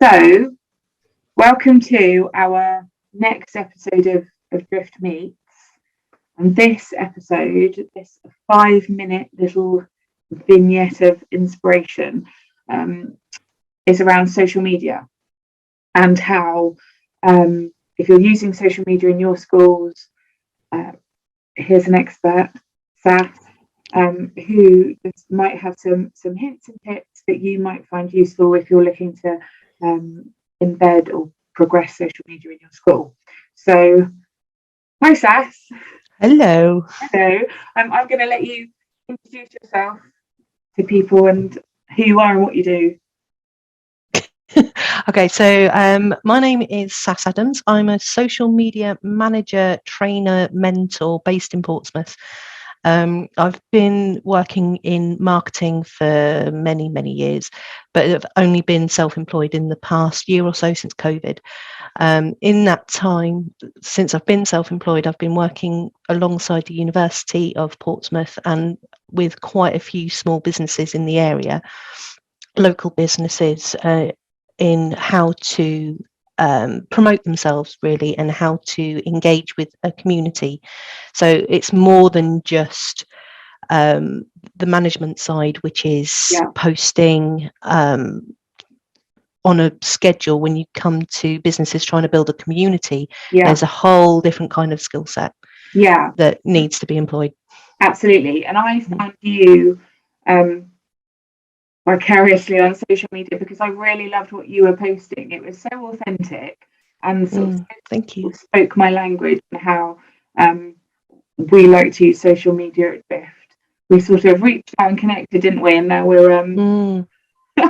So, welcome to our next episode of Drift Meets. And this episode, this 5-minute little vignette of inspiration, is around social media and how, if you're using social media in your schools, here's an expert, Sass, who might have some hints and tips that you might find useful if you're looking to embed or progress social media in your school. So, hi Sass. Hello. Hello. I'm going to let you introduce yourself to people and who you are and what you do. Okay, so my name is Sass Adams. I'm a social media manager, trainer, mentor based in Portsmouth. I've been working in marketing for many, many years, but I've only been self-employed in the past year or so since COVID. In that time, since I've been self-employed, I've been working alongside the University of Portsmouth and with quite a few small businesses in the area, local businesses, in how to promote themselves really and how to engage with a community. So it's more than just the management side, which is posting on a schedule. When you come to businesses trying to build a community, there's a whole different kind of skill set that needs to be employed. Absolutely. And I found you vicariously on social media because I really loved what you were posting. It was so authentic and sort of thank you. Spoke my language and how we like to use social media at Drift. We sort of reached out and connected, didn't we? And now we're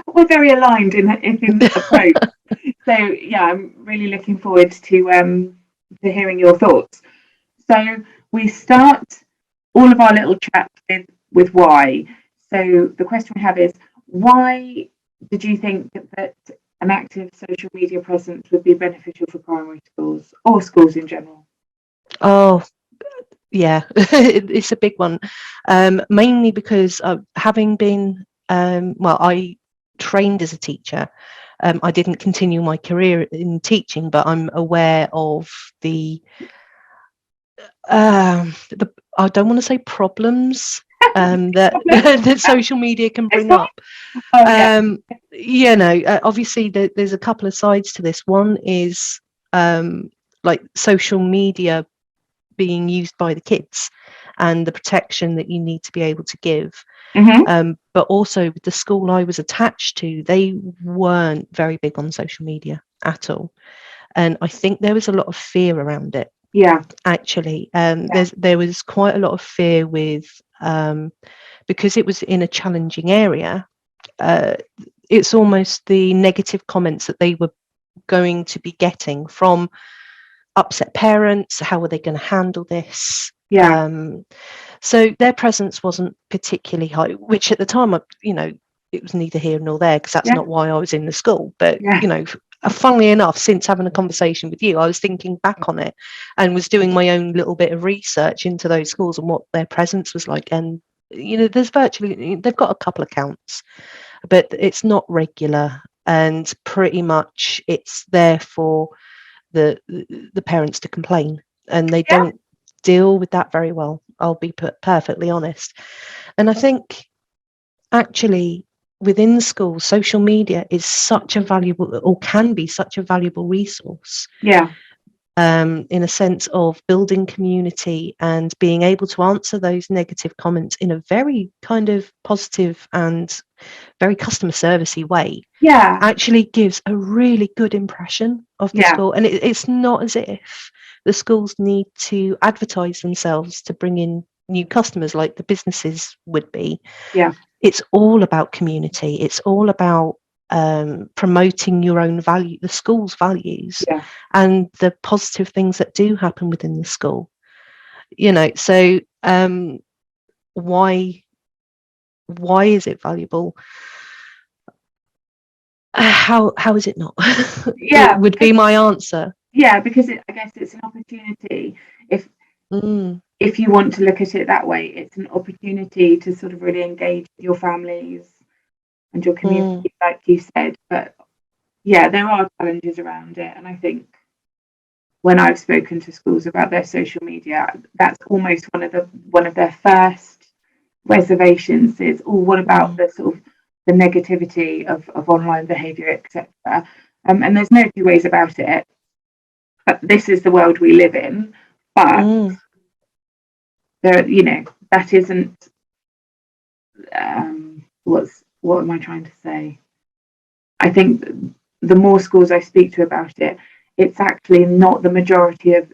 we're very aligned in approach. So yeah, I'm really looking forward to hearing your thoughts. So we start all of our little chats with why. So the question we have is, why did you think that an active social media presence would be beneficial for primary schools or schools in general? Oh, yeah, it's a big one. Mainly because having been, I trained as a teacher. I didn't continue my career in teaching, but I'm aware of the I don't want to say problems that social media can bring up. Obviously there's a couple of sides to this. One is like social media being used by the kids and the protection that you need to be able to give. But also with the school I was attached to, they weren't very big on social media at all. And I think there was a lot of fear around it. Actually, there was quite a lot of fear with because it was in a challenging area. It's almost the negative comments that they were going to be getting from upset parents. How are they going to handle this? So their presence wasn't particularly high, which at the time, it was neither here nor there, because that's not why I was in the school. But funnily enough, since having a conversation with you, I was thinking back on it and was doing my own little bit of research into those schools and what their presence was like. And there's they've got a couple of accounts, but it's not regular, and pretty much it's there for the parents to complain, and they don't deal with that very well. I'll be perfectly honest. And I think actually within schools, social media is such a valuable, or can be such a valuable resource. In a sense of building community and being able to answer those negative comments in a very kind of positive and very customer servicey way. Actually gives a really good impression of the school. And it's not as if the schools need to advertise themselves to bring in new customers like the businesses would be. It's all about community. It's all about promoting your own value, the school's values, and the positive things that do happen within the school. So why is it valuable? How is it not? Would be my answer. Because I guess it's an opportunity. If you want to look at it that way, it's an opportunity to sort of really engage with your families and your community, like you said. But yeah, there are challenges around it, and I think when I've spoken to schools about their social media, that's almost one of their first reservations is, oh, what about the sort of the negativity of online behaviour, etc. And there's no two ways about it. But this is the world we live in. But there, that isn't. What am I trying to say? I think the more schools I speak to about it, it's actually not the majority of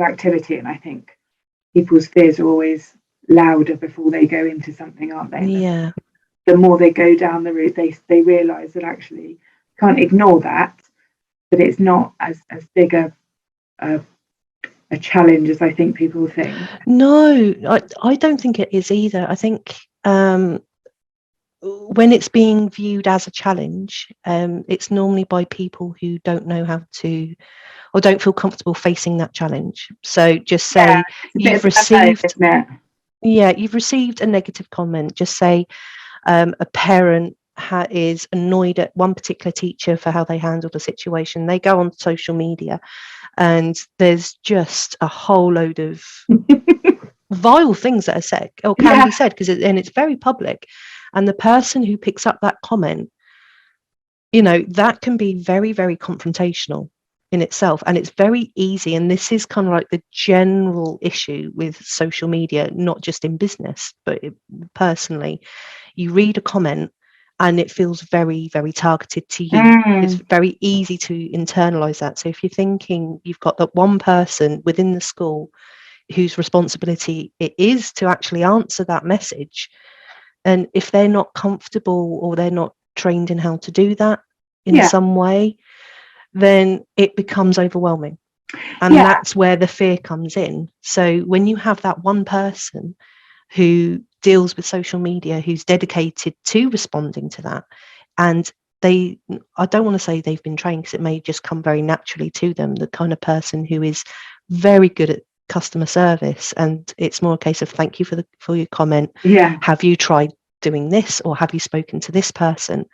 activity, and I think people's fears are always louder before they go into something, aren't they? Yeah. The more they go down the route, they realise that actually can't ignore that, but it's not as big a challenge as I think people think. No, I don't think it is either. I think when it's being viewed as a challenge, it's normally by people who don't know how to, or don't feel comfortable facing that challenge. So just say you've received, you've received a negative comment. Just say a parent is annoyed at one particular teacher for how they handled a situation. They go on social media, and there's just a whole load of vile things that are said or can be said, because it's very public, and the person who picks up that comment, that can be very, very confrontational in itself, and it's very easy. And this is kind of like the general issue with social media, not just in business but personally. You read a comment and it feels very, very targeted to you. It's very easy to internalize that. So if you're thinking you've got that one person within the school whose responsibility it is to actually answer that message, and if they're not comfortable or they're not trained in how to do that in some way, then it becomes overwhelming. And that's where the fear comes in. So when you have that one person who deals with social media, who's dedicated to responding to that, and I don't want to say they've been trained, because it may just come very naturally to them, the kind of person who is very good at customer service, and it's more a case of thank you for your comment. Have you tried doing this, or have you spoken to this person?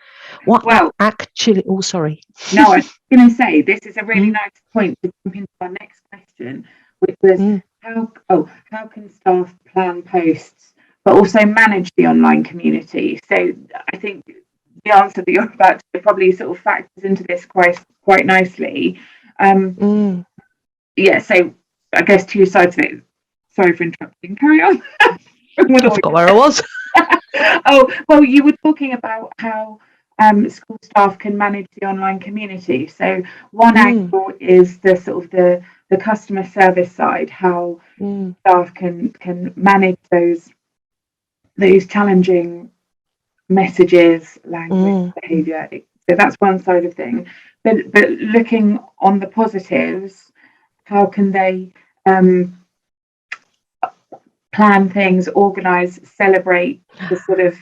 Actually, sorry. No, I was going to say this is a really nice point to jump into our next question, which was how can staff plan posts but also manage the online community? So I think the answer that you're about to probably sort of factors into this quite nicely. So I guess two sides of it. Sorry for interrupting. Carry on. I forgot where I was. Oh, well, you were talking about how school staff can manage the online community. So one angle is the sort of the customer service side, how staff can manage those challenging messages, language, behaviour. So that's one side of thing. But looking on the positives, how can they plan things, organise, celebrate the sort of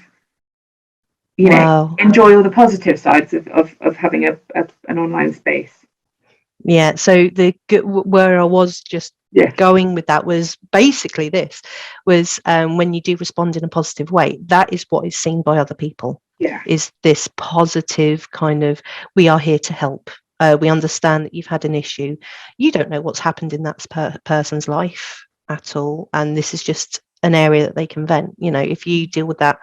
enjoy all the positive sides of having an online space. So where I was just going with that was basically this was when you do respond in a positive way, that is what is seen by other people. Is this positive kind of, we are here to help. We understand that you've had an issue. You don't know what's happened in that person's life at all, and this is just an area that they can vent. If you deal with that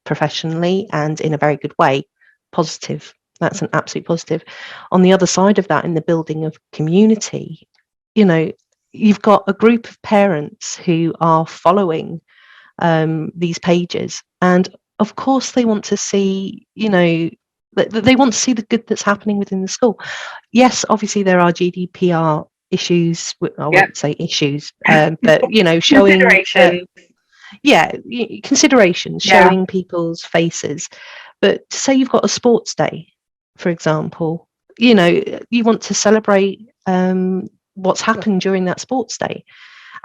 professionally and in a very good way, positive. That's an absolute positive. On the other side of that, in the building of community, you've got a group of parents who are following these pages, and of course they want to see, they want to see the good that's happening within the school. Yes, obviously there are GDPR issues. I wouldn't say issues, but showing considerations, showing people's faces. But say you've got a sports day, for example, you want to celebrate what's happened during that sports day.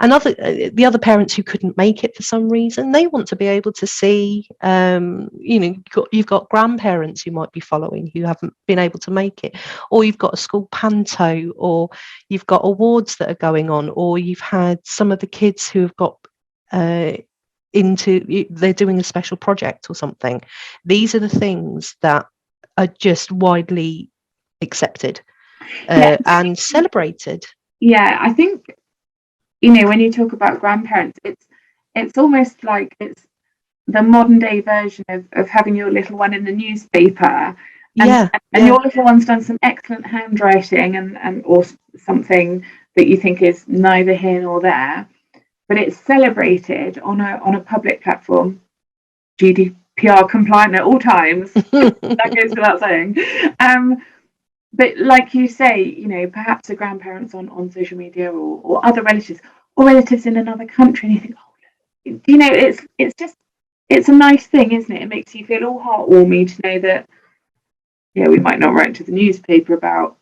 And the other parents who couldn't make it for some reason, they want to be able to see, you've got grandparents who might be following who haven't been able to make it, or you've got a school panto, or you've got awards that are going on, or you've had some of the kids who have got they're doing a special project or something. These are the things that are just widely accepted Yeah, and celebrated. yeah. I think, you know, when you talk about grandparents, it's almost like it's the modern day version of having your little one in the newspaper, and Yeah, and yeah. your little one's done some excellent handwriting and or something that you think is neither here nor there, but it's celebrated on a public platform, GDPR compliant at all times. That goes without saying. But like you say, you know, perhaps the grandparents on social media or other relatives or relatives in another country, and you think, oh, you know, it's just it's a nice thing, isn't it? It makes you feel all heartwarming to know that, yeah, we might not write to the newspaper about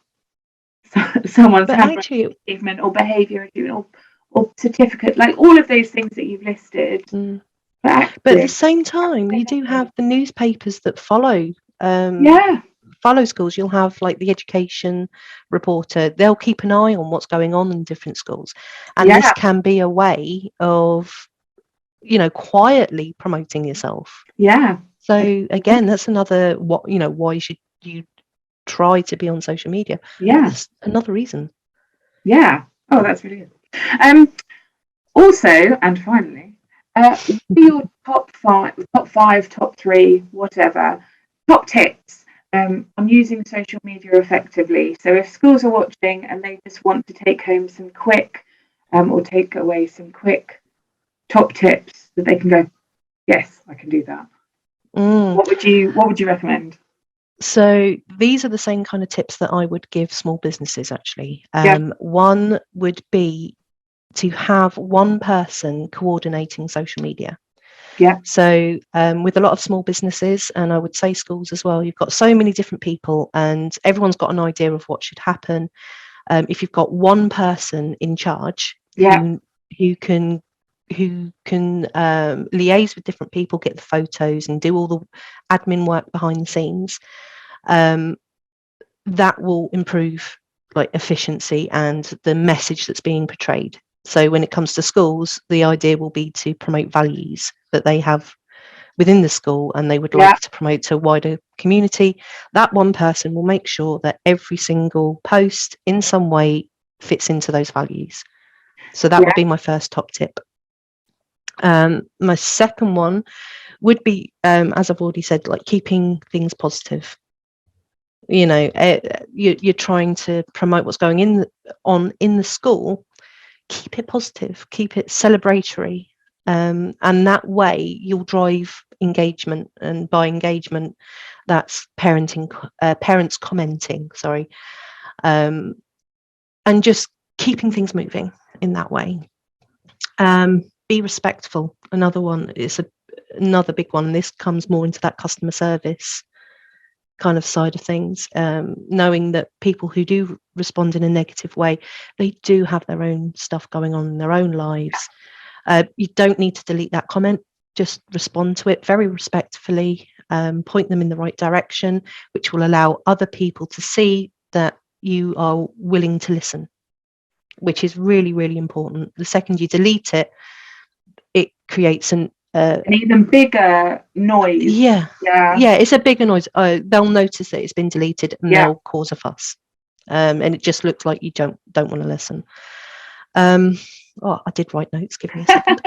someone's But handwriting actually, achievement or behaviour achievement or certificate, like all of those things that you've listed. But but at the actually, same time, you do have the newspapers that yeah, follow schools. You'll have like the education reporter. They'll keep an eye on what's going on in different schools, and this yeah, can be a way of, you know, quietly promoting yourself. yeah, So again, that's another what, you know, why should you try to be on social media? yeah, That's another reason. yeah. Oh, that's really good. Um, Also, and finally, what are your top three, whatever, top tips on using social media effectively? So, if schools are watching and they just want to take home some quick, or take away some quick top tips that they can go, yes, I can do that. Mm. What would you recommend? So these are the same kind of tips that I would give small businesses actually. Yeah, One would be to have one person coordinating social media. yeah, So with a lot of small businesses, and I would say schools as well, you've got so many different people and everyone's got an idea of what should happen. If you've got one person in charge yeah, who can liaise with different people, get the photos and do all the admin work behind the scenes, um, that will improve like efficiency and the message that's being portrayed. So when it comes to schools, the idea will be to promote values that they have within the school and they would yeah, like to promote to a wider community. That one person will make sure that every single post in some way fits into those values. So that would yeah, be my first top tip. My second one would be, as I've already said, like keeping things positive. You know, you're trying to promote what's going on in the school. Keep it positive, keep it celebratory, and that way you'll drive engagement. And by engagement, that's parents commenting. Sorry, and just keeping things moving in that way. Be respectful. Another one is another big one. This comes more into that customer service kind of side of things, knowing that people who do respond in a negative way, they do have their own stuff going on in their own lives. You don't need to delete that comment, just respond to it very respectfully, point them in the right direction, which will allow other people to see that you are willing to listen, which is really, really important. The second you delete it, it creates an even bigger noise. yeah, Yeah, yeah, it's a bigger noise. They'll notice that it's been deleted and yeah, they'll cause a fuss. And it just looks like you don't want to listen. I did write notes. Give me a second.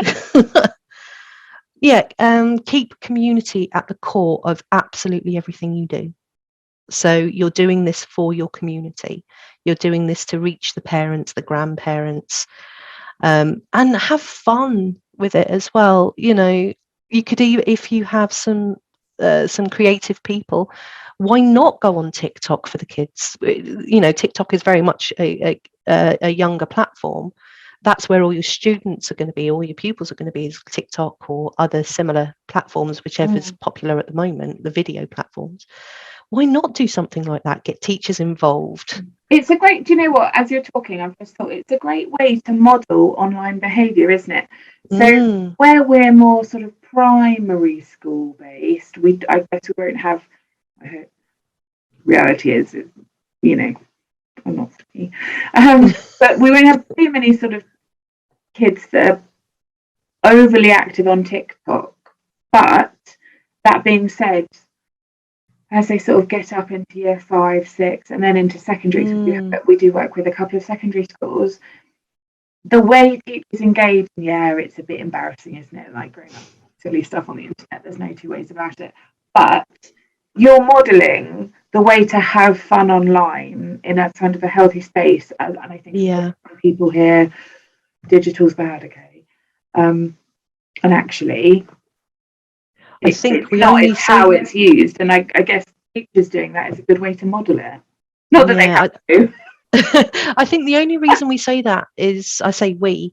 Yeah, keep community at the core of absolutely everything you do. So you're doing this for your community. You're doing this to reach the parents, the grandparents, and have fun with it as well. You know, you could even, if you have some creative people, why not go on TikTok for the kids? You know, TikTok is very much a younger platform. That's where all your students are going to be, all your pupils are going to be, is TikTok or other similar platforms, whichever's popular at the moment, the video platforms. Why not do something like that? Get teachers involved. It's a great, do you know what, as you're talking, I've just thought it's a great way to model online behaviour, isn't it? So where we're more sort of primary school based, I guess we won't have, reality is, you know, I'm not funny, but we won't have too many sort of kids that are overly active on TikTok. But that being said, as they sort of get up into year 5, 6, and then into secondary, we do work with a couple of secondary schools. The way teachers engage, it's a bit embarrassing, isn't it? Like growing up, silly stuff on the internet. There's no two ways about it. But you're modelling the way to have fun online in a kind of a healthy space, and I think people here, digital's bad, okay, and actually, I think we only it's how it's used, and I guess teachers doing that is a good way to model it. Not that they have to. I think the only reason we say that is, I say we,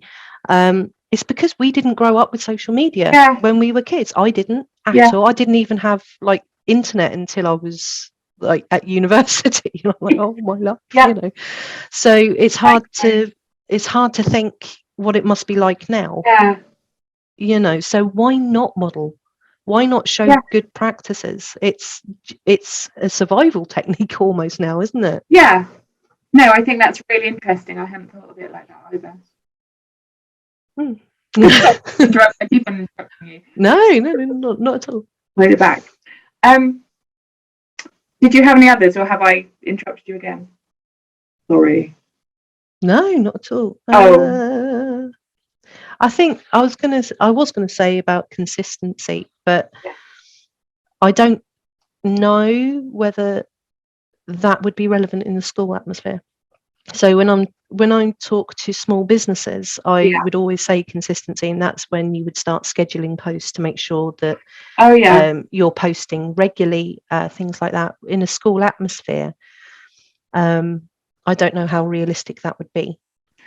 it's because we didn't grow up with social media when we were kids. I didn't at all. I didn't even have like internet until I was like at university. I'm like, oh my life, you know. So it's hard to think what it must be like now. Yeah. You know, so why not model? Why not show good practices? It's a survival technique almost now, isn't it? Yeah. No, I think that's really interesting. I hadn't thought of it like that either. I keep on interrupting you. No, not at all. Hold it back. Did you have any others, or have I interrupted you again? Sorry. No, not at all. I think I was gonna say about consistency, but I don't know whether that would be relevant in the school atmosphere. So when I talk to small businesses, I would always say consistency, and that's when you would start scheduling posts to make sure that you're posting regularly, things like that. In a school atmosphere, I don't know how realistic that would be.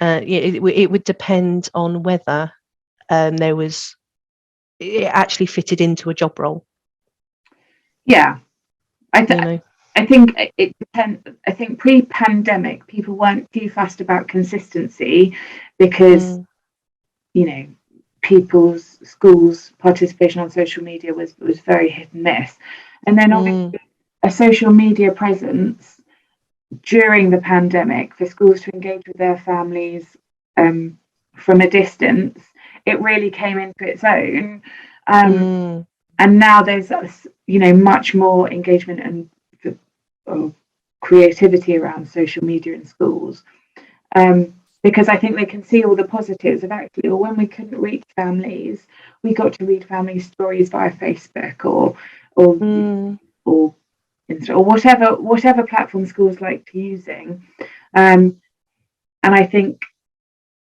It would depend on whether it actually fitted into a job role. Yeah, I think it depends. I think pre-pandemic, people weren't too fussed about consistency because, people's schools' participation on social media was very hit and miss. And then obviously a social media presence during the pandemic for schools to engage with their families from a distance, it really came into its own. And now there's, much more engagement and creativity around social media in schools, because I think they can see all the positives of actually, or when we couldn't reach families, we got to read family stories via Facebook or whatever platform schools like to using, and I think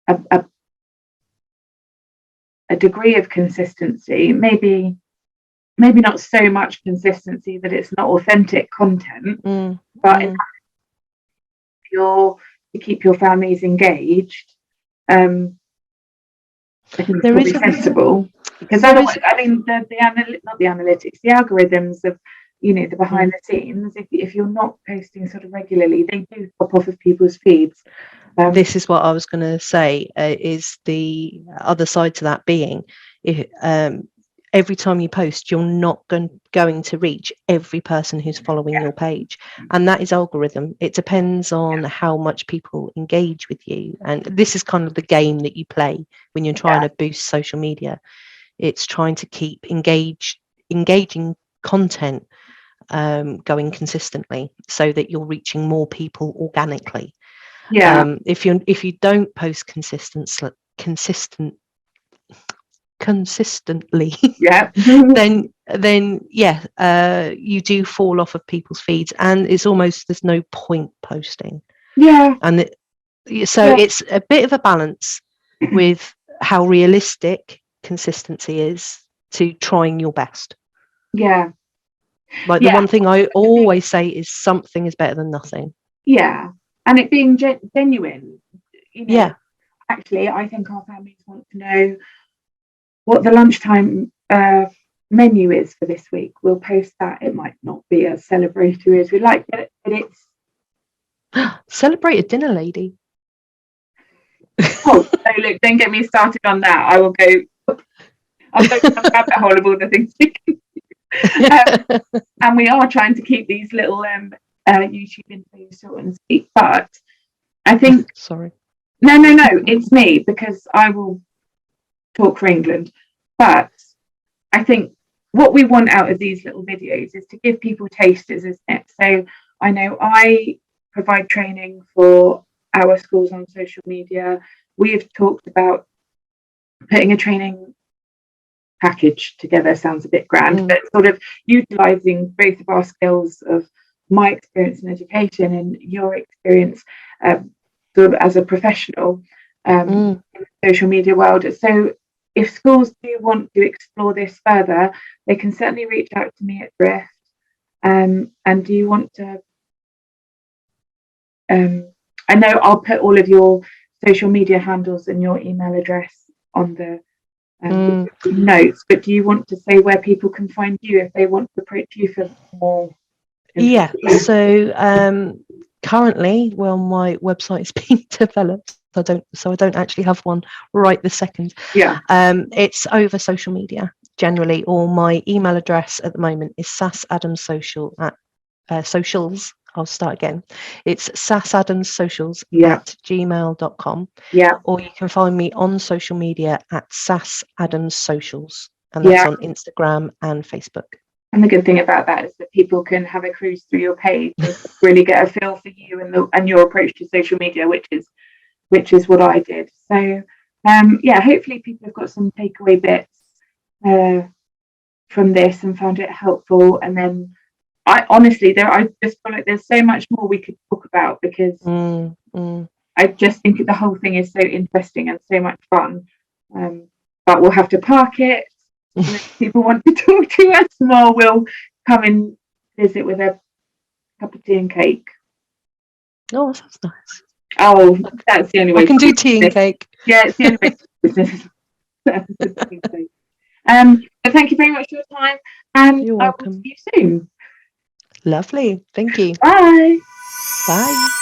a degree of consistency, maybe not so much consistency that it's not authentic content, but if you're to keep your families engaged, I think it's probably sensible, because otherwise, not the analytics, the algorithms of, the behind the scenes, if you're not posting sort of regularly, they do pop off of people's feeds. This is what I was going to say, is the other side to that being, every time you post, you're not going to reach every person who's following your page. And that is algorithm. It depends on how much people engage with you. And this is kind of the game that you play when you're trying to boost social media. It's trying to keep engaging content going consistently so that you're reaching more people organically. If you don't post consistently, then you do fall off of people's feeds, and it's almost, there's no point posting. And it's a bit of a balance with how realistic consistency is to trying your best. The one thing I always say is something is better than nothing. And it being genuine. Actually, I think our families want to know what the lunchtime menu is for this week. We'll post that. It might not be as celebratory as we like, but it's celebrated dinner lady. So look, don't get me started on that. I'll go down the rabbit hole of all the things we can do. And we are trying to keep these little YouTube interviews short and sweet, but I think sorry. No, it's me, because I will talk for England. But I think what we want out of these little videos is to give people tasters, isn't it? So I know I provide training for our schools on social media. We've talked about putting a training package together, sounds a bit grand, but sort of utilising both of our skills of my experience in education and your experience sort of as a professional in the social media world. So if schools do want to explore this further, they can certainly reach out to me at Drift. And do you want to I know I'll put all of your social media handles and your email address on the notes, but do you want to say where people can find you if they want to approach you for more information? So currently, well, my website is being developed. I don't actually have one right this second. It's over social media generally, or my email address at the moment is sassadamssocial at socials. I'll start again. It's sassadamssocials at gmail.com. Or you can find me on social media at sassadamssocials, and that's on Instagram and Facebook. And the good thing about that is that people can have a cruise through your page and really get a feel for you and your approach to social media, which is what I did. So hopefully people have got some takeaway bits from this and found it helpful. And then I just feel like there's so much more we could talk about, because I just think the whole thing is so interesting and so much fun. But we'll have to park it. And if people want to talk to us more, we'll come and visit with a cup of tea and cake. Oh, that sounds nice. Oh, that's the only way. I can do tea and cake. Yeah, it's the only way to do business. But thank you very much for your time, and You're welcome. I will see you soon. Lovely. Thank you. Bye. Bye.